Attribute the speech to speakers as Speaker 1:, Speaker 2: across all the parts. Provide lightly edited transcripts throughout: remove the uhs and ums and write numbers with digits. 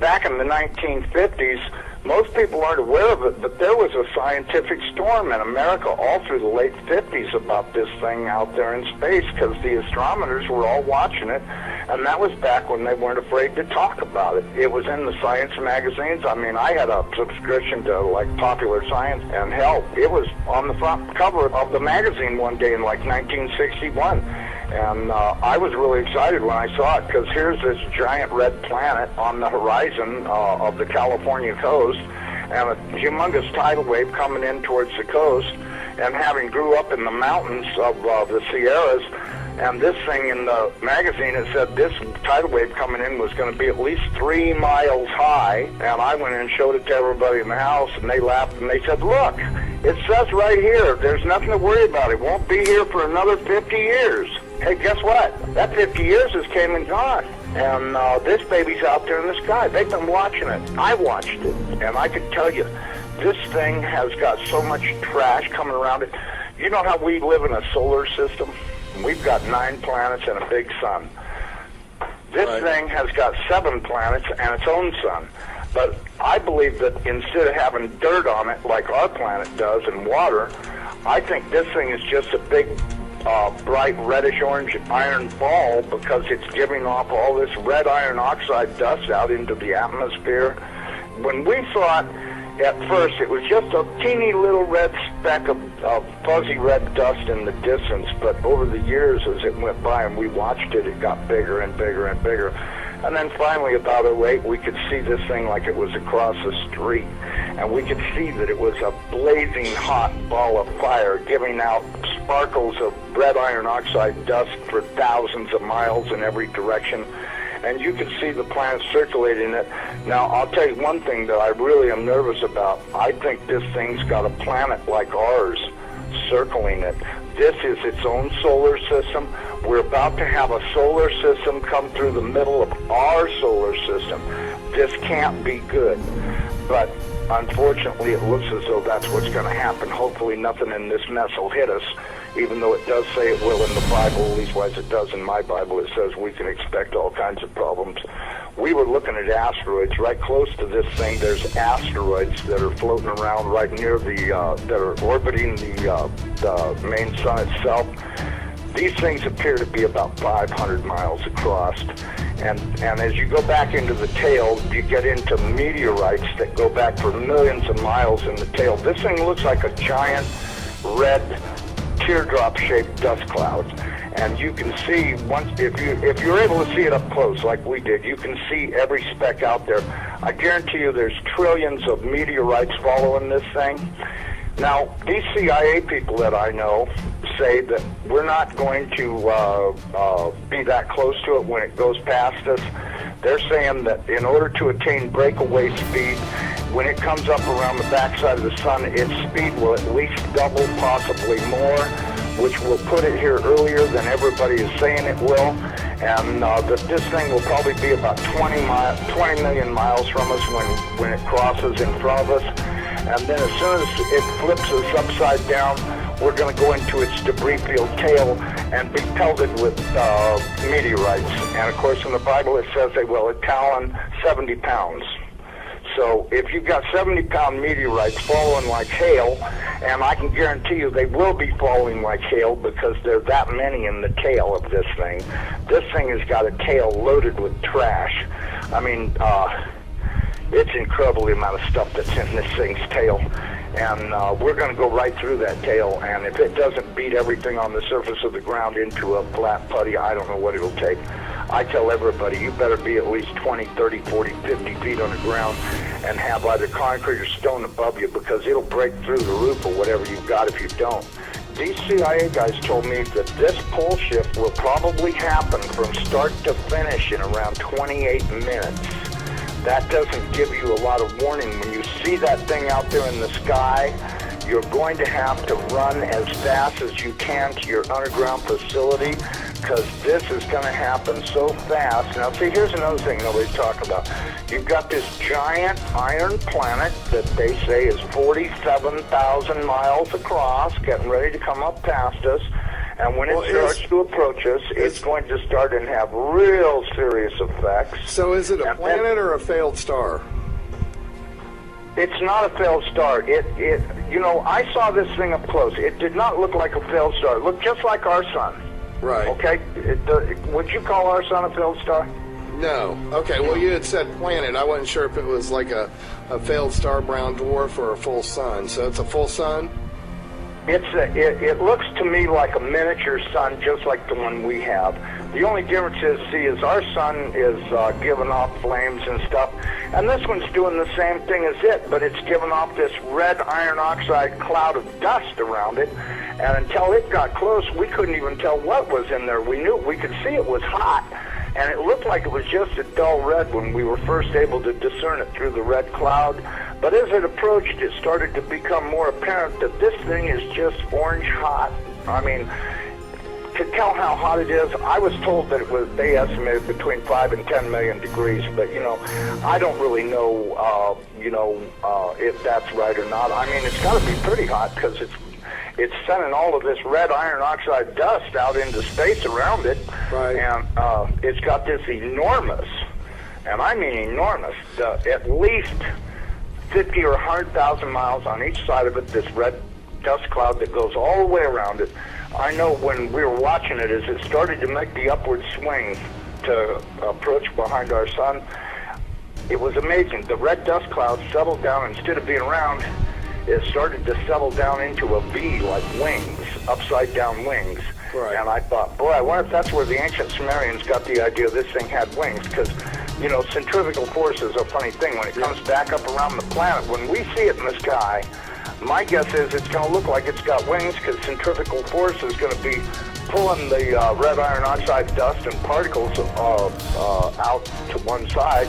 Speaker 1: back in the 1950s, most people aren't aware of it, but there was a scientific storm in America all through the late 50s about this thing out there in space, because the astronomers were all watching it, and that was back when they weren't afraid to talk about it. It was in the science magazines. I mean, I had a subscription to, like, Popular Science, and hell, it was on the front cover of the magazine one day in, like, 1961. And I was really excited when I saw it, because here's this giant red planet on the horizon of the California coast, and a humongous tidal wave coming in towards the coast. And having grew up in the mountains of the Sierras, and this thing in the magazine, it said this tidal wave coming in was going to be at least 3 miles high. And I went in and showed it to everybody in the house, and they laughed, and they said, look, it says right here, there's nothing to worry about. It won't be here for another 50 years. Hey, guess what? That 50 years has came and gone. And this baby's out there in the sky. They've been watching it. I watched it. And I can tell you, this thing has got so much trash coming around it. You know how we live in a solar system? We've got 9 planets and a big sun. This thing has got 7 planets and its own sun. But I believe that instead of having dirt on it like our planet does and water, I think this thing is just a big bright reddish-orange iron ball, because it's giving off all this red iron oxide dust out into the atmosphere. When we saw it at first, it was just a teeny little red speck of fuzzy red dust in the distance, but over the years as it went by and we watched it, it got bigger and bigger and bigger. And then finally, about 2008, we could see this thing like it was across the street. And we could see that it was a blazing hot ball of fire giving out sparkles of red iron oxide dust for thousands of miles in every direction. And you could see the planet circulating it. Now, I'll tell you one thing that I really am nervous about. I think this thing's got a planet like ours circling it. This is its own solar system. We're about to have a solar system come through the middle of our solar system. This can't be good. But unfortunately, it looks as though that's what's going to happen. Hopefully nothing in this mess will hit us, even though it does say it will in the Bible, at least as it does in my Bible. It says we can expect all kinds of problems. We were looking at asteroids right close to this thing. There's asteroids that are floating around right near that are orbiting the main sun itself. These things appear to be about 500 miles across. And as you go back into the tail, you get into meteorites that go back for millions of miles in the tail. This thing looks like a giant red teardrop-shaped dust cloud. And you can see, if you're able to see it up close like we did, you can see every speck out there. I guarantee you there's trillions of meteorites following this thing. Now, these CIA people that I know say that we're not going to be that close to it when it goes past us. They're saying that in order to attain breakaway speed, when it comes up around the backside of the sun, its speed will at least double, possibly more, which will put it here earlier than everybody is saying it will. And that this thing will probably be about 20 million miles from us when it crosses in front of us. And then as soon as it flips us upside down, we're going to go into its debris field tail and be pelted with meteorites. And of course in the Bible it says they will talon 70 pounds. So if you've got 70-pound meteorites falling like hail, and I can guarantee you they will be falling like hail because there are that many in the tail of this thing. This thing has got a tail loaded with trash. I mean, it's incredible the amount of stuff that's in this thing's tail. And we're going to go right through that tail, and if it doesn't beat everything on the surface of the ground into a flat putty, I don't know what it'll take. I tell everybody, you better be at least 20, 30, 40, 50 feet on the ground and have either concrete or stone above you, because it'll break through the roof or whatever you've got if you don't. These CIA guys told me that this pole shift will probably happen from start to finish in around 28 minutes. That doesn't give you a lot of warning. When you see that thing out there in the sky, you're going to have to run as fast as you can to your underground facility, because this is going to happen so fast. Now, see, here's another thing nobody's talking about. You've got this giant iron planet that they say is 47,000 miles across, getting ready to come up past us. And when it starts to approach us, it's going to start and have real serious effects.
Speaker 2: So is it a planet or a failed star?
Speaker 1: It's not a failed star. I saw this thing up close. It did not look like a failed star. It looked just like our sun.
Speaker 2: Right.
Speaker 1: Okay? Would you call our sun a failed star?
Speaker 2: No. Okay, well, you had said planet. I wasn't sure if it was like a failed star brown dwarf or a full sun. So it's a full sun?
Speaker 1: It looks to me like a miniature sun, just like the one we have. The only difference is our sun is giving off flames and stuff, and this one's doing the same thing as it, but it's giving off this red iron oxide cloud of dust around it, and until it got close, we couldn't even tell what was in there. We could see it was hot, and it looked like it was just a dull red when we were first able to discern it through the red cloud. But as it approached, it started to become more apparent that this thing is just orange hot. I mean, to tell how hot it is, I was told that they estimated between 5 and 10 million degrees, but, I don't really know, if that's right or not. I mean, it's got to be pretty hot because it's sending all of this red iron oxide dust out into space around it.
Speaker 2: Right.
Speaker 1: And it's got this enormous, and I mean enormous, at least 50 or 100,000 miles on each side of it, this red dust cloud that goes all the way around it. I know when we were watching it, as it started to make the upward swing to approach behind our sun, it was amazing. The red dust cloud settled down. Instead of being round, it started to settle down into a V, like wings, upside down wings.
Speaker 2: Right.
Speaker 1: And I thought, boy, I wonder if that's where the ancient Sumerians got the idea this thing had wings, because centrifugal force is a funny thing. When it comes back up around the planet, when we see it in the sky, my guess is it's going to look like it's got wings, because centrifugal force is going to be pulling the red iron oxide dust and particles out to one side,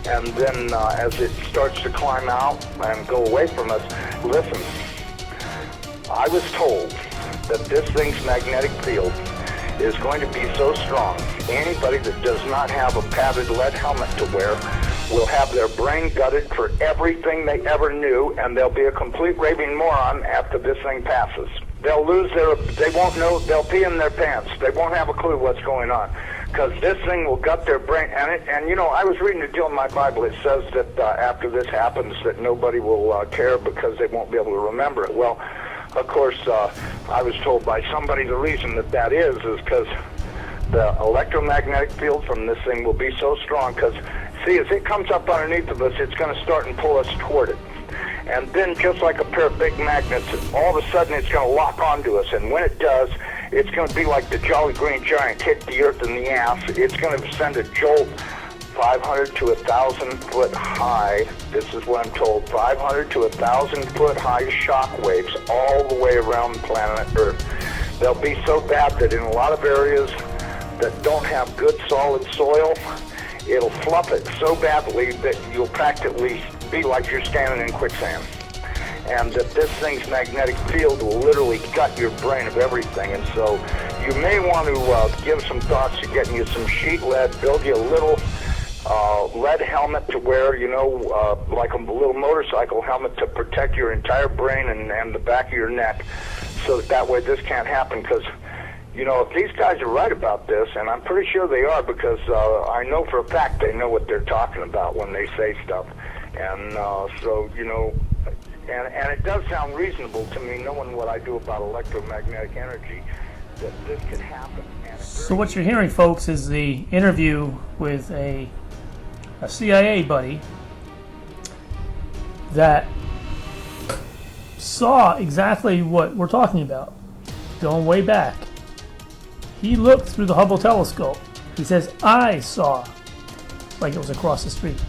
Speaker 1: and then as it starts to climb out and go away from us, listen, I was told that this thing's magnetic field is going to be so strong, anybody that does not have a padded lead helmet to wear will have their brain gutted for everything they ever knew, and they'll be a complete raving moron after this thing passes. They won't know, they'll pee in their pants. They won't have a clue what's going on, because this thing will gut their brain. And I was reading a deal in my Bible. It says that after this happens, that nobody will care because they won't be able to remember it. Well, of course, I was told by somebody the reason that is because the electromagnetic field from this thing will be so strong, because, see, as it comes up underneath of us, it's going to start and pull us toward it. And then, just like a pair of big magnets, all of a sudden it's going to lock onto us. And when it does, it's going to be like the Jolly Green Giant hit the earth in the ass. It's going to send a jolt 500 to 1,000 foot high. This is what I'm told. 500 to 1,000 foot high shock waves all the way around the planet Earth. They'll be so bad that in a lot of areas that don't have good solid soil, it'll fluff it so badly that you'll practically be like you're standing in quicksand. And that this thing's magnetic field will literally gut your brain of everything. And so you may want to give some thoughts to getting you some sheet lead, build you a little lead helmet to wear, like a little motorcycle helmet to protect your entire brain and the back of your neck, so that way this can't happen. Because, if these guys are right about this, and I'm pretty sure they are, because I know for a fact they know what they're talking about when they say stuff. And and it does sound reasonable to me, knowing what I do about electromagnetic energy, that this could happen.
Speaker 3: So what you're hearing, folks, is the interview with a CIA buddy that saw exactly what we're talking about, going way back. He looked through the Hubble telescope. He says, I saw, like it was across the street.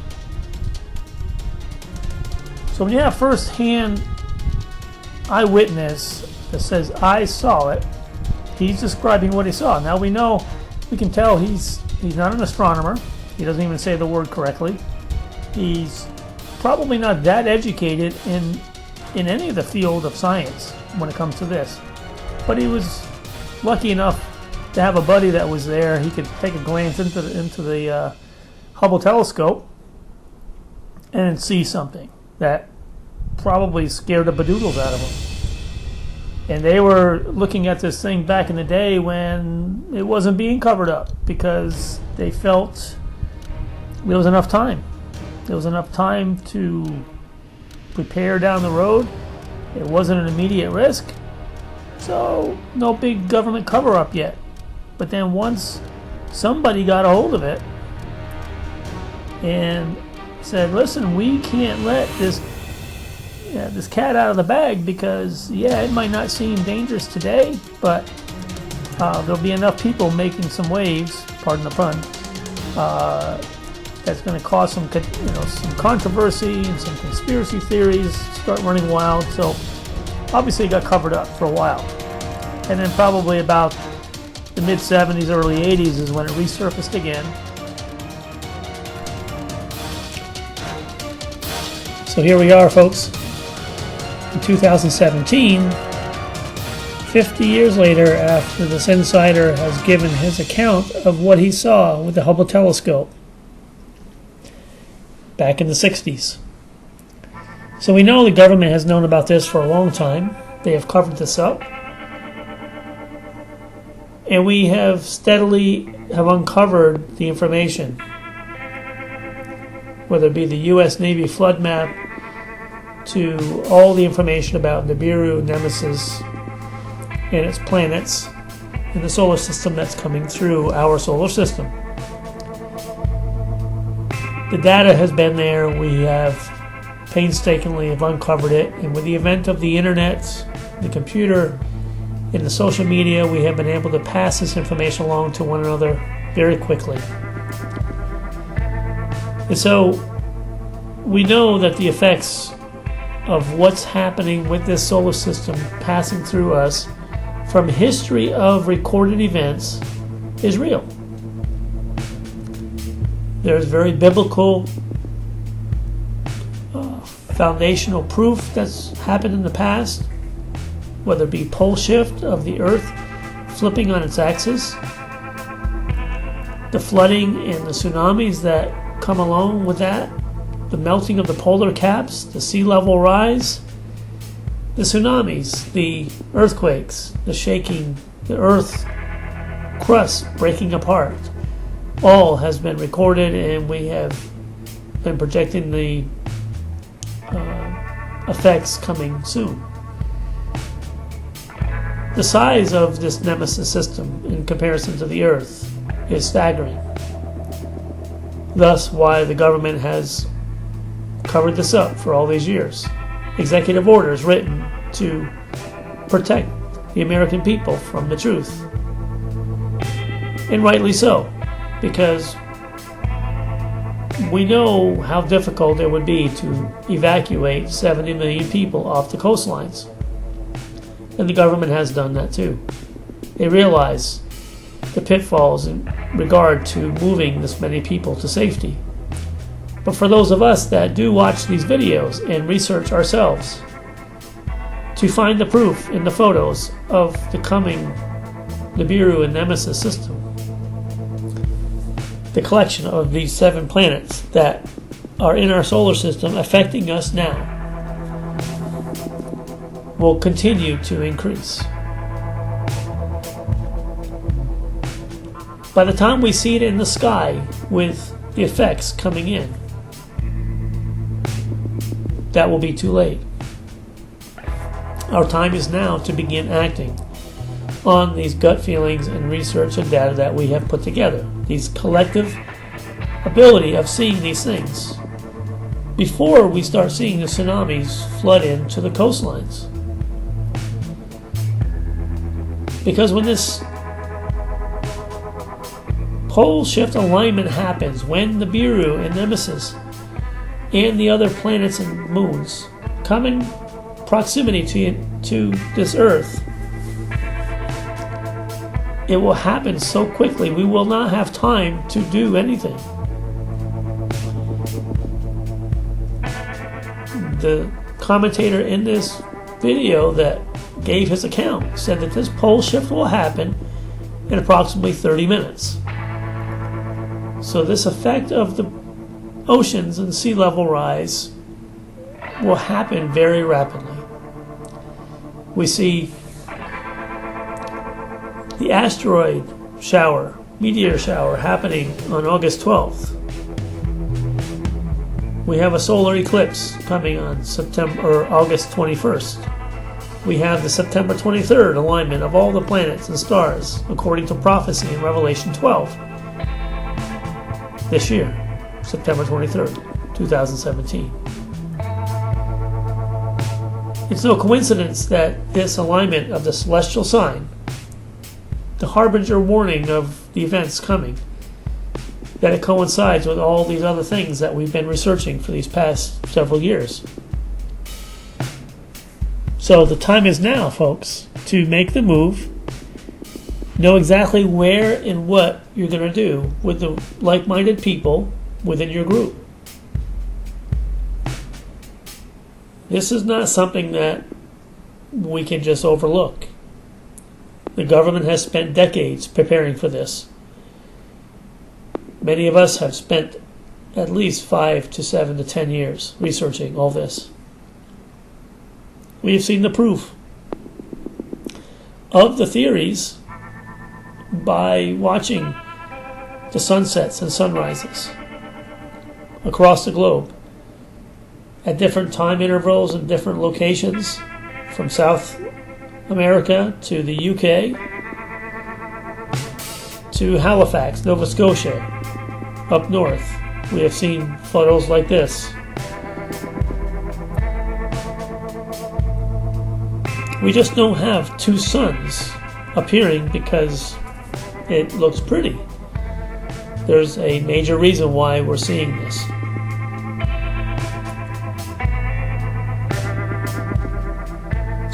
Speaker 3: So when you have first-hand eyewitness that says, I saw it, he's describing what he saw. Now we can tell he's not an astronomer. He doesn't even say the word correctly. He's probably not that educated in any of the field of science when it comes to this. But he was lucky enough to have a buddy that was there. He could take a glance into the Hubble telescope and see something that probably scared the bedoodles out of him. And they were looking at this thing back in the day when it wasn't being covered up because they felt there was enough time. There was enough time to prepare down the road. It wasn't an immediate risk. So no big government cover-up yet. But then once somebody got a hold of it and said, listen, we can't let this cat out of the bag because, it might not seem dangerous today, but there'll be enough people making some waves, pardon the pun, that's going to cause some controversy and some conspiracy theories start running wild. So obviously it got covered up for a while. And then probably about the mid-70s, early 80s is when it resurfaced again. So here we are, folks. In 2017, 50 years later, after this insider has given his account of what he saw with the Hubble telescope back in the 60s. So we know the government has known about this for a long time. They have covered this up. And we have steadily uncovered the information, whether it be the U.S. Navy flood map, to all the information about Nibiru, Nemesis, and its planets in the solar system that's coming through our solar system. The data has been there. We have painstakingly uncovered it, and with the advent of the internet, the computer, and the social media, we have been able to pass this information along to one another very quickly. And so we know that the effects of what's happening with this solar system passing through us from history of recorded events is real. There's very biblical foundational proof that's happened in the past, whether it be pole shift of the Earth flipping on its axis, the flooding and the tsunamis that come along with that, the melting of the polar caps, the sea level rise, the tsunamis, the earthquakes, the shaking, the Earth crust breaking apart, all has been recorded, and we have been projecting the effects coming soon. The size of this Nemesis system in comparison to the Earth is staggering. Thus, why the government has covered this up for all these years. Executive orders written to protect the American people from the truth. And rightly so, because we know how difficult it would be to evacuate 70 million people off the coastlines. And the government has done that too. They realize the pitfalls in regard to moving this many people to safety. But for those of us that do watch these videos and research ourselves to find the proof in the photos of the coming Nibiru and Nemesis system, the collection of these 7 planets that are in our solar system affecting us now will continue to increase. By the time we see it in the sky with the effects coming in, that will be too late. Our time is now to begin acting on these gut feelings and research and data that we have put together, these collective ability of seeing these things before we start seeing the tsunamis flood into the coastlines. Because when this pole shift alignment happens, when the Nibiru and Nemesis and the other planets and moons come in proximity to this Earth, it will happen so quickly we will not have time to do anything. The commentator in this video that gave his account said that this pole shift will happen in approximately 30 minutes. So this effect of the oceans and sea level rise will happen very rapidly. We see the asteroid shower, meteor shower, happening on August 12th. We have a solar eclipse coming on August 21st. We have the September 23rd alignment of all the planets and stars, according to prophecy in Revelation 12. This year, September 23rd, 2017. It's no coincidence that this alignment of the celestial sign, the harbinger warning of the events coming, that it coincides with all these other things that we've been researching for these past several years. So the time is now, folks, to make the move, know exactly where and what you're going to do with the like-minded people within your group. This is not something that we can just overlook. The government has spent decades preparing for this. Many of us have spent at least 5 to 7 to 10 years researching all this. We have seen the proof of the theories by watching the sunsets and sunrises across the globe at different time intervals and different locations, from South America to the UK to Halifax, Nova Scotia, up north. We have seen photos like this. We just don't have two suns appearing because it looks pretty. There's a major reason why we're seeing this.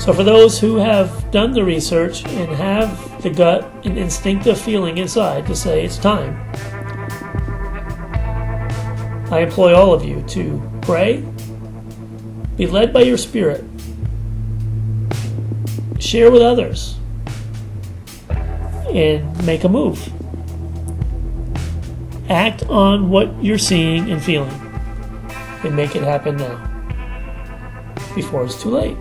Speaker 3: So for those who have done the research and have the gut and instinctive feeling inside to say it's time, I employ all of you to pray, be led by your spirit, share with others, and make a move. Act on what you're seeing and feeling and make it happen now, before it's too late.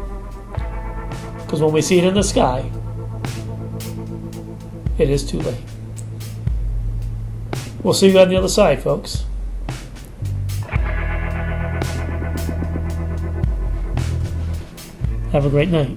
Speaker 3: Because when we see it in the sky, it is too late. We'll see you on the other side, folks. Have a great night.